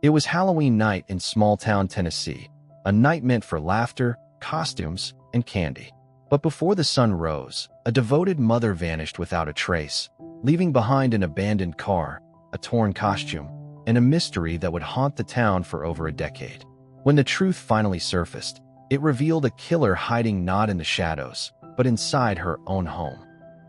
It was Halloween night in small-town Tennessee, a night meant for laughter, costumes, and candy. But before the sun rose, a devoted mother vanished without a trace, leaving behind an abandoned car, a torn costume, and a mystery that would haunt the town for over a decade. When the truth finally surfaced, it revealed a killer hiding not in the shadows, but inside her own home.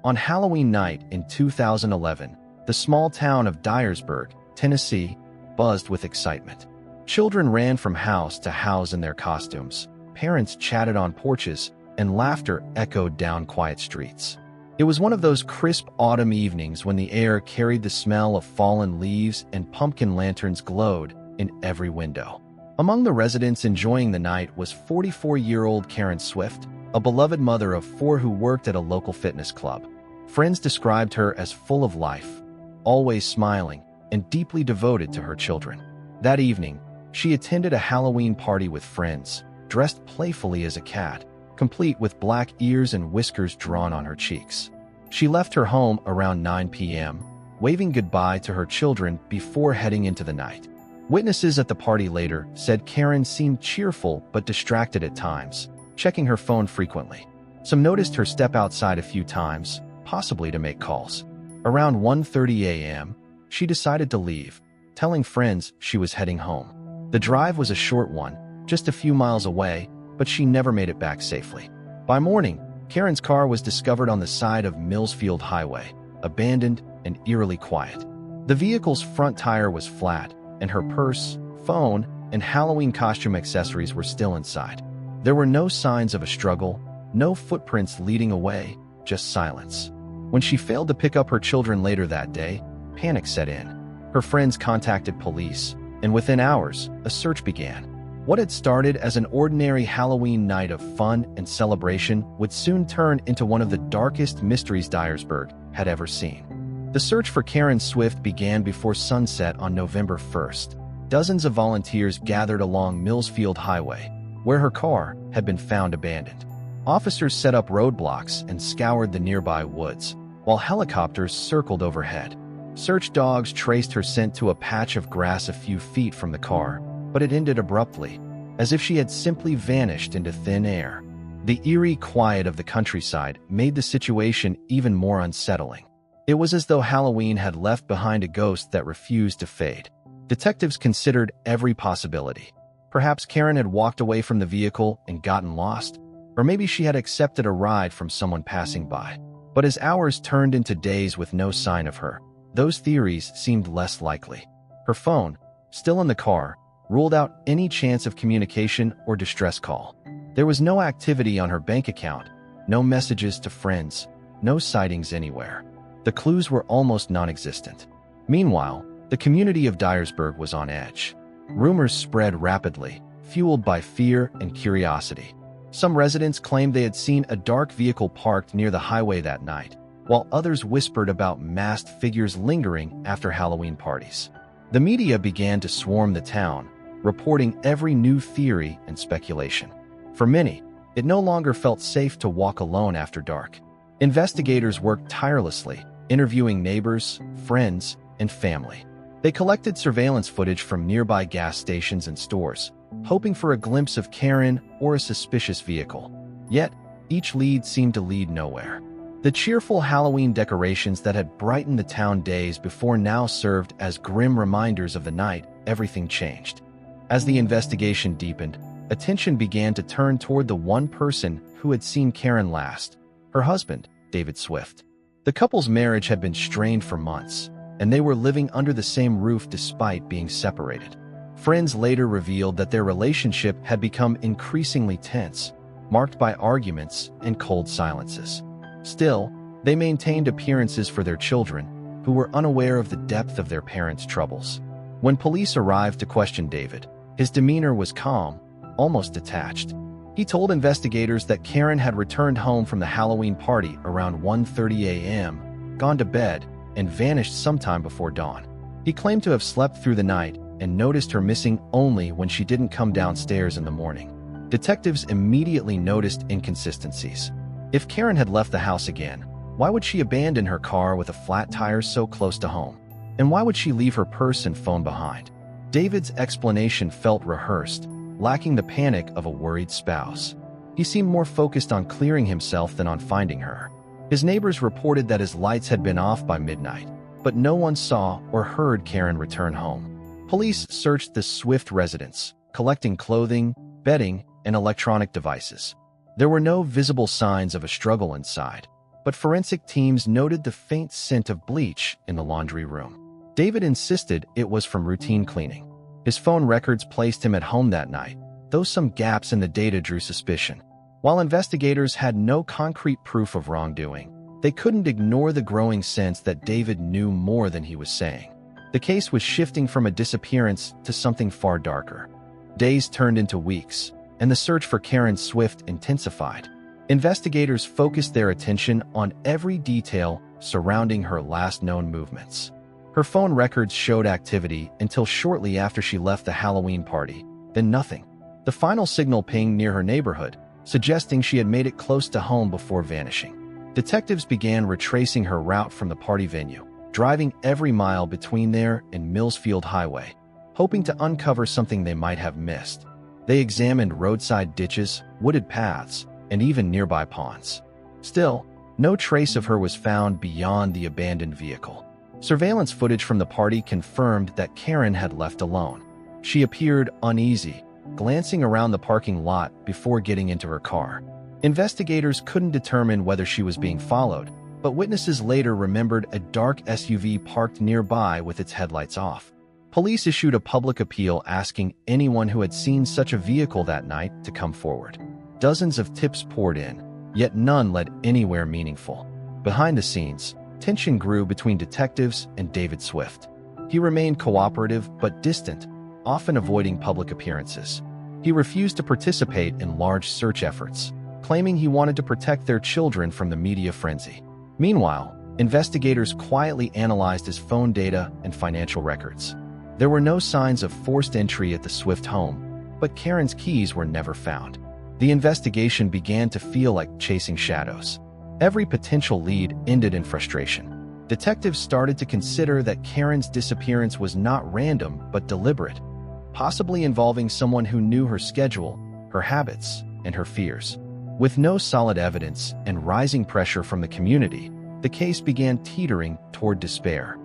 On Halloween night in 2011, the small town of Dyersburg, Tennessee, buzzed with excitement. Children ran from house to house in their costumes, parents chatted on porches, and laughter echoed down quiet streets. It was one of those crisp autumn evenings when the air carried the smell of fallen leaves and pumpkin lanterns glowed in every window. Among the residents enjoying the night was 44-year-old Karen Swift, a beloved mother of 4 who worked at a local fitness club. Friends described her as full of life, always smiling, and deeply devoted to her children. That evening, she attended a Halloween party with friends, dressed playfully as a cat, complete with black ears and whiskers drawn on her cheeks. She left her home around 9 p.m., waving goodbye to her children before heading into the night. Witnesses at the party later said Karen seemed cheerful but distracted at times, checking her phone frequently. Some noticed her step outside a few times, possibly to make calls. Around 1:30 a.m., she decided to leave, telling friends she was heading home. The drive was a short one, just a few miles away, but she never made it back safely. By morning, Karen's car was discovered on the side of Millsfield Highway, abandoned and eerily quiet. The vehicle's front tire was flat, and her purse, phone, and Halloween costume accessories were still inside. There were no signs of a struggle, no footprints leading away, just silence. When she failed to pick up her children later that day, panic set in. Her friends contacted police, and within hours, a search began. What had started as an ordinary Halloween night of fun and celebration would soon turn into one of the darkest mysteries Dyersburg had ever seen. The search for Karen Swift began before sunset on November 1st. Dozens of volunteers gathered along Millsfield Highway, where her car had been found abandoned. Officers set up roadblocks and scoured the nearby woods, while helicopters circled overhead. Search dogs traced her scent to a patch of grass a few feet from the car, but it ended abruptly, as if she had simply vanished into thin air. The eerie quiet of the countryside made the situation even more unsettling. It was as though Halloween had left behind a ghost that refused to fade. Detectives considered every possibility. Perhaps Karen had walked away from the vehicle and gotten lost, or maybe she had accepted a ride from someone passing by. But as hours turned into days with no sign of her, those theories seemed less likely. Her phone, still in the car, ruled out any chance of communication or distress call. There was no activity on her bank account, no messages to friends, no sightings anywhere. The clues were almost non-existent. Meanwhile, the community of Dyersburg was on edge. Rumors spread rapidly, fueled by fear and curiosity. Some residents claimed they had seen a dark vehicle parked near the highway that night, while others whispered about masked figures lingering after Halloween parties. The media began to swarm the town, reporting every new theory and speculation. For many, it no longer felt safe to walk alone after dark. Investigators worked tirelessly, interviewing neighbors, friends, and family. They collected surveillance footage from nearby gas stations and stores, hoping for a glimpse of Karen or a suspicious vehicle. Yet, each lead seemed to lead nowhere. The cheerful Halloween decorations that had brightened the town days before now served as grim reminders of the night everything changed. As the investigation deepened, attention began to turn toward the one person who had seen Karen last, her husband, David Swift. The couple's marriage had been strained for months, and they were living under the same roof despite being separated. Friends later revealed that their relationship had become increasingly tense, marked by arguments and cold silences. Still, they maintained appearances for their children, who were unaware of the depth of their parents' troubles. When police arrived to question David, his demeanor was calm, almost detached. He told investigators that Karen had returned home from the Halloween party around 1:30 a.m., gone to bed, and vanished sometime before dawn. He claimed to have slept through the night and noticed her missing only when she didn't come downstairs in the morning. Detectives immediately noticed inconsistencies. If Karen had left the house again, why would she abandon her car with a flat tire so close to home? And why would she leave her purse and phone behind? David's explanation felt rehearsed, lacking the panic of a worried spouse. He seemed more focused on clearing himself than on finding her. His neighbors reported that his lights had been off by midnight, but no one saw or heard Karen return home. Police searched the Swift residence, collecting clothing, bedding, and electronic devices. There were no visible signs of a struggle inside, but forensic teams noted the faint scent of bleach in the laundry room. David insisted it was from routine cleaning. His phone records placed him at home that night, though some gaps in the data drew suspicion. While investigators had no concrete proof of wrongdoing, they couldn't ignore the growing sense that David knew more than he was saying. The case was shifting from a disappearance to something far darker. Days turned into weeks, and the search for Karen Swift intensified. Investigators focused their attention on every detail surrounding her last known movements. Her phone records showed activity until shortly after she left the Halloween party, then nothing. The final signal pinged near her neighborhood, suggesting she had made it close to home before vanishing. Detectives began retracing her route from the party venue, driving every mile between there and Millsfield Highway, hoping to uncover something they might have missed. They examined roadside ditches, wooded paths, and even nearby ponds. Still, no trace of her was found beyond the abandoned vehicle. Surveillance footage from the party confirmed that Karen had left alone. She appeared uneasy, glancing around the parking lot before getting into her car. Investigators couldn't determine whether she was being followed, but witnesses later remembered a dark SUV parked nearby with its headlights off. Police issued a public appeal asking anyone who had seen such a vehicle that night to come forward. Dozens of tips poured in, yet none led anywhere meaningful. Behind the scenes, tension grew between detectives and David Swift. He remained cooperative but distant, often avoiding public appearances. He refused to participate in large search efforts, claiming he wanted to protect their children from the media frenzy. Meanwhile, investigators quietly analyzed his phone data and financial records. There were no signs of forced entry at the Swift home, but Karen's keys were never found. The investigation began to feel like chasing shadows. Every potential lead ended in frustration. Detectives started to consider that Karen's disappearance was not random but deliberate, possibly involving someone who knew her schedule, her habits, and her fears. With no solid evidence and rising pressure from the community, the case began teetering toward despair.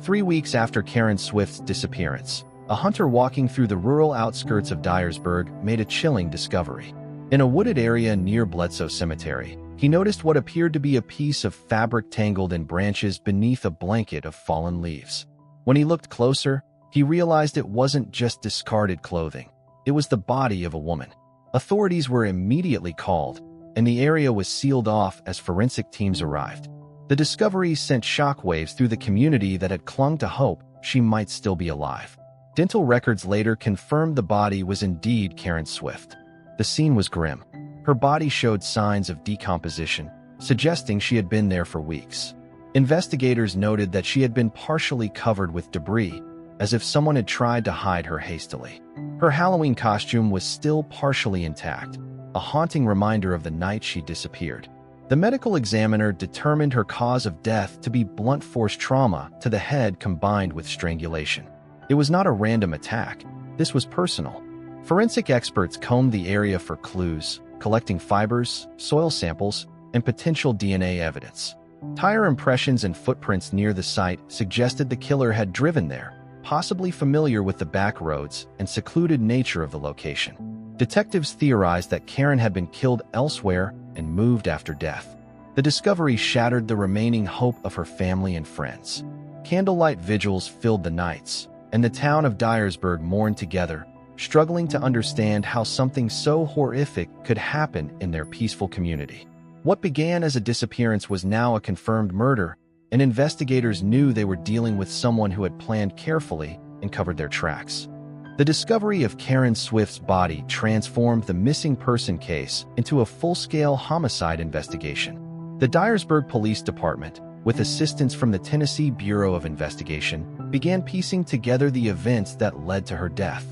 3 weeks after Karen Swift's disappearance, a hunter walking through the rural outskirts of Dyersburg made a chilling discovery. In a wooded area near Bledsoe Cemetery, he noticed what appeared to be a piece of fabric tangled in branches beneath a blanket of fallen leaves. When he looked closer, he realized it wasn't just discarded clothing. It was the body of a woman. Authorities were immediately called, and the area was sealed off as forensic teams arrived. The discovery sent shockwaves through the community that had clung to hope she might still be alive. Dental records later confirmed the body was indeed Karen Swift. The scene was grim. Her body showed signs of decomposition, suggesting she had been there for weeks. Investigators noted that she had been partially covered with debris, as if someone had tried to hide her hastily. Her Halloween costume was still partially intact, a haunting reminder of the night she disappeared. The medical examiner determined her cause of death to be blunt force trauma to the head combined with strangulation. It was not a random attack. This was personal. Forensic experts combed the area for clues, collecting fibers, soil samples, and potential DNA evidence. Tire impressions and footprints near the site suggested the killer had driven there, possibly familiar with the back roads and secluded nature of the location. Detectives theorized that Karen had been killed elsewhere and moved after death. The discovery shattered the remaining hope of her family and friends. Candlelight vigils filled the nights, and the town of Dyersburg mourned together, struggling to understand how something so horrific could happen in their peaceful community. What began as a disappearance was now a confirmed murder, and investigators knew they were dealing with someone who had planned carefully and covered their tracks. The discovery of Karen Swift's body transformed the missing person case into a full-scale homicide investigation. The Dyersburg Police Department, with assistance from the Tennessee Bureau of Investigation, began piecing together the events that led to her death.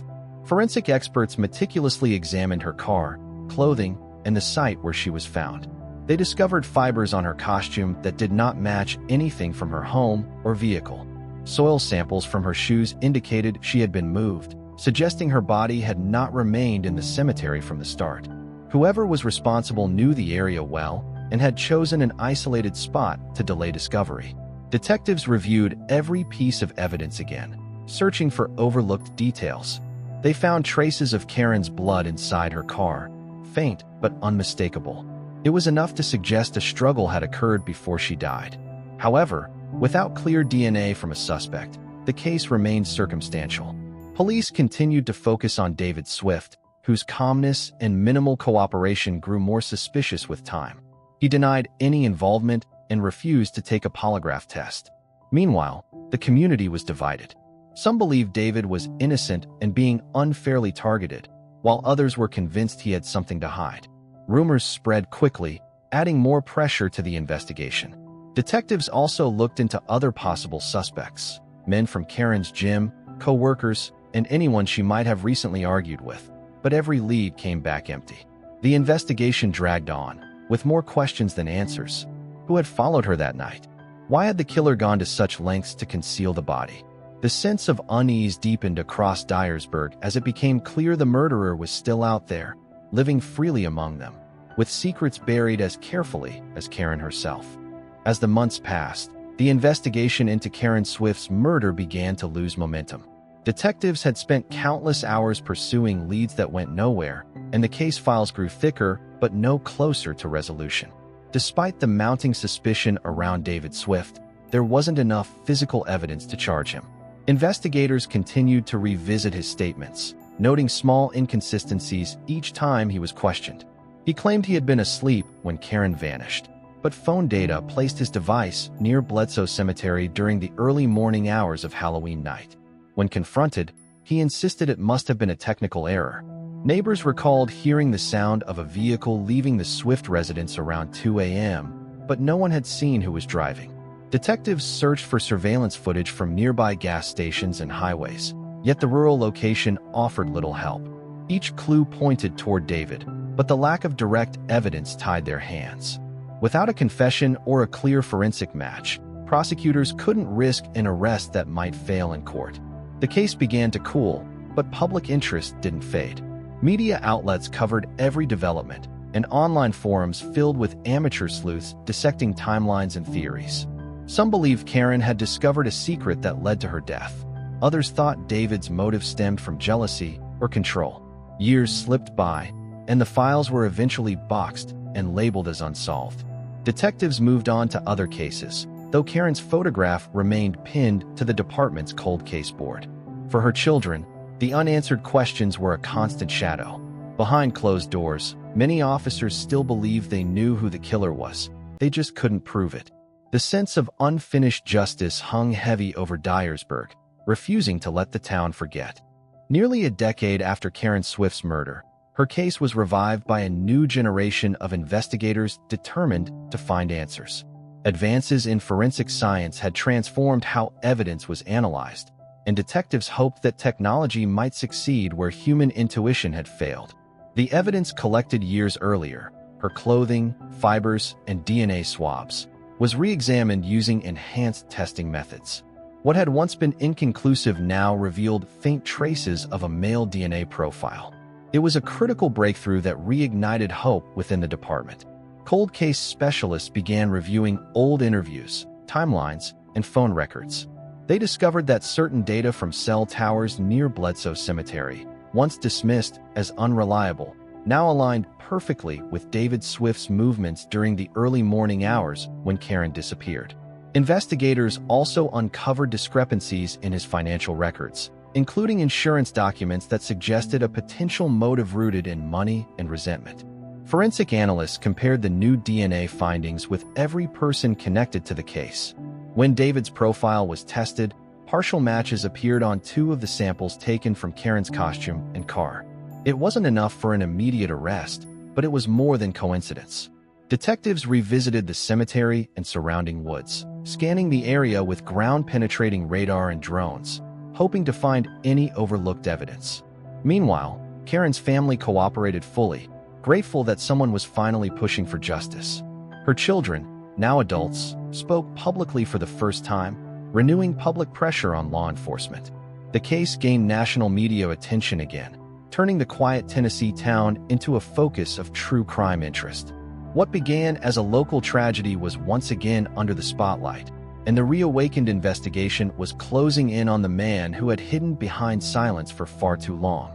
Forensic experts meticulously examined her car, clothing, and the site where she was found. They discovered fibers on her costume that did not match anything from her home or vehicle. Soil samples from her shoes indicated she had been moved, suggesting her body had not remained in the cemetery from the start. Whoever was responsible knew the area well and had chosen an isolated spot to delay discovery. Detectives reviewed every piece of evidence again, searching for overlooked details. They found traces of Karen's blood inside her car, faint but unmistakable. It was enough to suggest a struggle had occurred before she died. However, without clear DNA from a suspect, the case remained circumstantial. Police continued to focus on David Swift, whose calmness and minimal cooperation grew more suspicious with time. He denied any involvement and refused to take a polygraph test. Meanwhile, the community was divided. Some believed David was innocent and being unfairly targeted, while others were convinced he had something to hide. Rumors spread quickly, adding more pressure to the investigation. Detectives also looked into other possible suspects, men from Karen's gym, co-workers, and anyone she might have recently argued with, but every lead came back empty. The investigation dragged on, with more questions than answers. Who had followed her that night? Why had the killer gone to such lengths to conceal the body? The sense of unease deepened across Dyersburg as it became clear the murderer was still out there, living freely among them, with secrets buried as carefully as Karen herself. As the months passed, the investigation into Karen Swift's murder began to lose momentum. Detectives had spent countless hours pursuing leads that went nowhere, and the case files grew thicker but no closer to resolution. Despite the mounting suspicion around David Swift, there wasn't enough physical evidence to charge him. Investigators continued to revisit his statements, noting small inconsistencies each time he was questioned. He claimed he had been asleep when Karen vanished, but phone data placed his device near Bledsoe Cemetery during the early morning hours of Halloween night. When confronted, he insisted it must have been a technical error. Neighbors recalled hearing the sound of a vehicle leaving the Swift residence around 2 a.m., but no one had seen who was driving. Detectives searched for surveillance footage from nearby gas stations and highways, yet the rural location offered little help. Each clue pointed toward David, but the lack of direct evidence tied their hands. Without a confession or a clear forensic match, prosecutors couldn't risk an arrest that might fail in court. The case began to cool, but public interest didn't fade. Media outlets covered every development, and online forums filled with amateur sleuths dissecting timelines and theories. Some believed Karen had discovered a secret that led to her death. Others thought David's motive stemmed from jealousy or control. Years slipped by, and the files were eventually boxed and labeled as unsolved. Detectives moved on to other cases, though Karen's photograph remained pinned to the department's cold case board. For her children, the unanswered questions were a constant shadow. Behind closed doors, many officers still believed they knew who the killer was. They just couldn't prove it. The sense of unfinished justice hung heavy over Dyersburg, refusing to let the town forget. Nearly a decade after Karen Swift's murder, her case was revived by a new generation of investigators determined to find answers. Advances in forensic science had transformed how evidence was analyzed, and detectives hoped that technology might succeed where human intuition had failed. The evidence collected years earlier, her clothing, fibers, and DNA swabs, was re-examined using enhanced testing methods. What had once been inconclusive now revealed faint traces of a male DNA profile. It was a critical breakthrough that reignited hope within the department. Cold case specialists began reviewing old interviews, timelines, and phone records. They discovered that certain data from cell towers near Bledsoe Cemetery, once dismissed as unreliable, now aligned perfectly with David Swift's movements during the early morning hours when Karen disappeared. Investigators also uncovered discrepancies in his financial records, including insurance documents that suggested a potential motive rooted in money and resentment. Forensic analysts compared the new DNA findings with every person connected to the case. When David's profile was tested, partial matches appeared on 2 of the samples taken from Karen's costume and car. It wasn't enough for an immediate arrest, but it was more than coincidence. Detectives revisited the cemetery and surrounding woods, scanning the area with ground-penetrating radar and drones, hoping to find any overlooked evidence. Meanwhile, Karen's family cooperated fully, grateful that someone was finally pushing for justice. Her children, now adults, spoke publicly for the first time, renewing public pressure on law enforcement. The case gained national media attention again, turning the quiet Tennessee town into a focus of true crime interest. What began as a local tragedy was once again under the spotlight, and the reawakened investigation was closing in on the man who had hidden behind silence for far too long.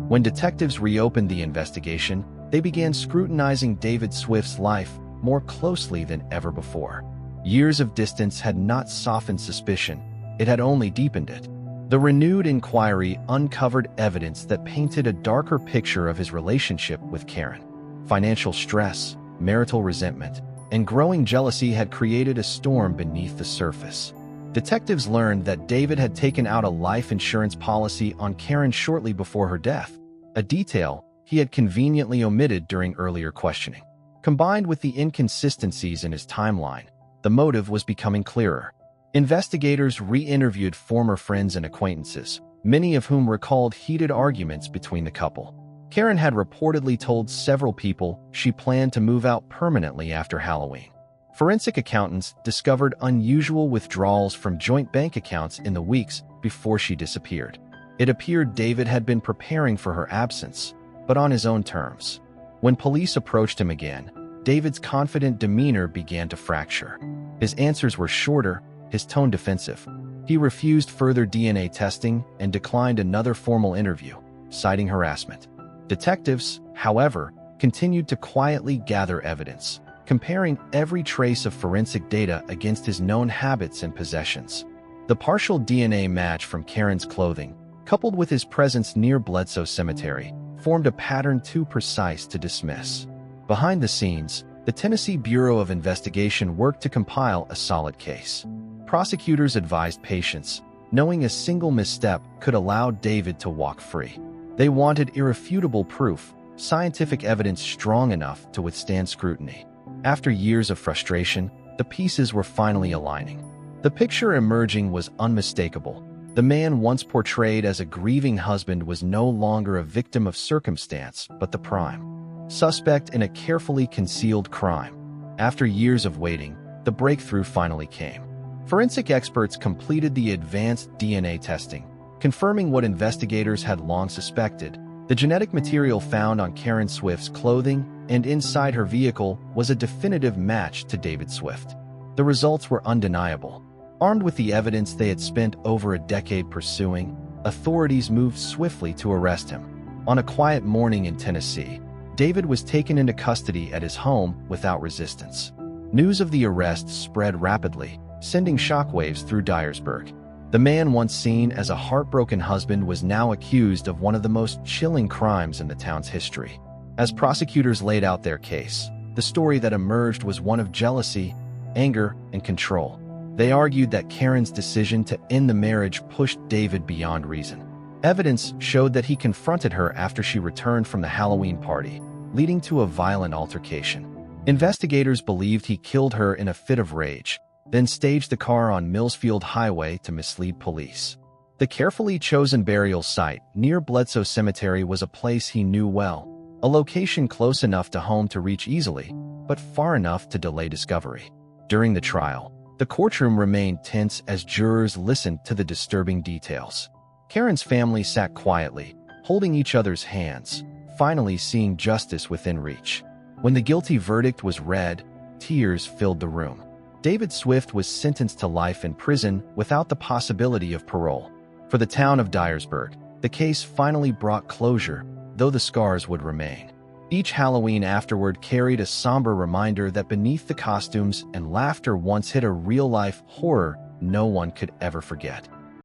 When detectives reopened the investigation, they began scrutinizing David Swift's life more closely than ever before. Years of distance had not softened suspicion, it had only deepened it. The renewed inquiry uncovered evidence that painted a darker picture of his relationship with Karen. Financial stress, marital resentment, and growing jealousy had created a storm beneath the surface. Detectives learned that David had taken out a life insurance policy on Karen shortly before her death, a detail he had conveniently omitted during earlier questioning. Combined with the inconsistencies in his timeline, the motive was becoming clearer. Investigators re-interviewed former friends and acquaintances, many of whom recalled heated arguments between the couple. Karen had reportedly told several people she planned to move out permanently after Halloween. Forensic accountants discovered unusual withdrawals from joint bank accounts in the weeks before she disappeared. It appeared David had been preparing for her absence, but on his own terms. When police approached him again, David's confident demeanor began to fracture. His answers were shorter, his tone defensive. He refused further DNA testing and declined another formal interview, citing harassment. Detectives, however, continued to quietly gather evidence, comparing every trace of forensic data against his known habits and possessions. The partial DNA match from Karen's clothing, coupled with his presence near Bledsoe Cemetery, formed a pattern too precise to dismiss. Behind the scenes, the Tennessee Bureau of Investigation worked to compile a solid case. Prosecutors advised patience, knowing a single misstep could allow David to walk free. They wanted irrefutable proof, scientific evidence strong enough to withstand scrutiny. After years of frustration, the pieces were finally aligning. The picture emerging was unmistakable. The man once portrayed as a grieving husband was no longer a victim of circumstance, but the prime suspect in a carefully concealed crime. After years of waiting, the breakthrough finally came. Forensic experts completed the advanced DNA testing, confirming what investigators had long suspected. The genetic material found on Karen Swift's clothing and inside her vehicle was a definitive match to David Swift. The results were undeniable. Armed with the evidence they had spent over a decade pursuing, authorities moved swiftly to arrest him. On a quiet morning in Tennessee, David was taken into custody at his home without resistance. News of the arrest spread rapidly, sending shockwaves through Dyersburg. The man once seen as a heartbroken husband was now accused of one of the most chilling crimes in the town's history. As prosecutors laid out their case, the story that emerged was one of jealousy, anger, and control. They argued that Karen's decision to end the marriage pushed David beyond reason. Evidence showed that he confronted her after she returned from the Halloween party, leading to a violent altercation. Investigators believed he killed her in a fit of rage, then staged the car on Millsfield Highway to mislead police. The carefully chosen burial site near Bledsoe Cemetery was a place he knew well, a location close enough to home to reach easily, but far enough to delay discovery. During the trial, the courtroom remained tense as jurors listened to the disturbing details. Karen's family sat quietly, holding each other's hands, finally seeing justice within reach. When the guilty verdict was read, tears filled the room. David Swift was sentenced to life in prison without the possibility of parole. For the town of Dyersburg, the case finally brought closure, though the scars would remain. Each Halloween afterward carried a somber reminder that beneath the costumes and laughter once hid a real-life horror no one could ever forget.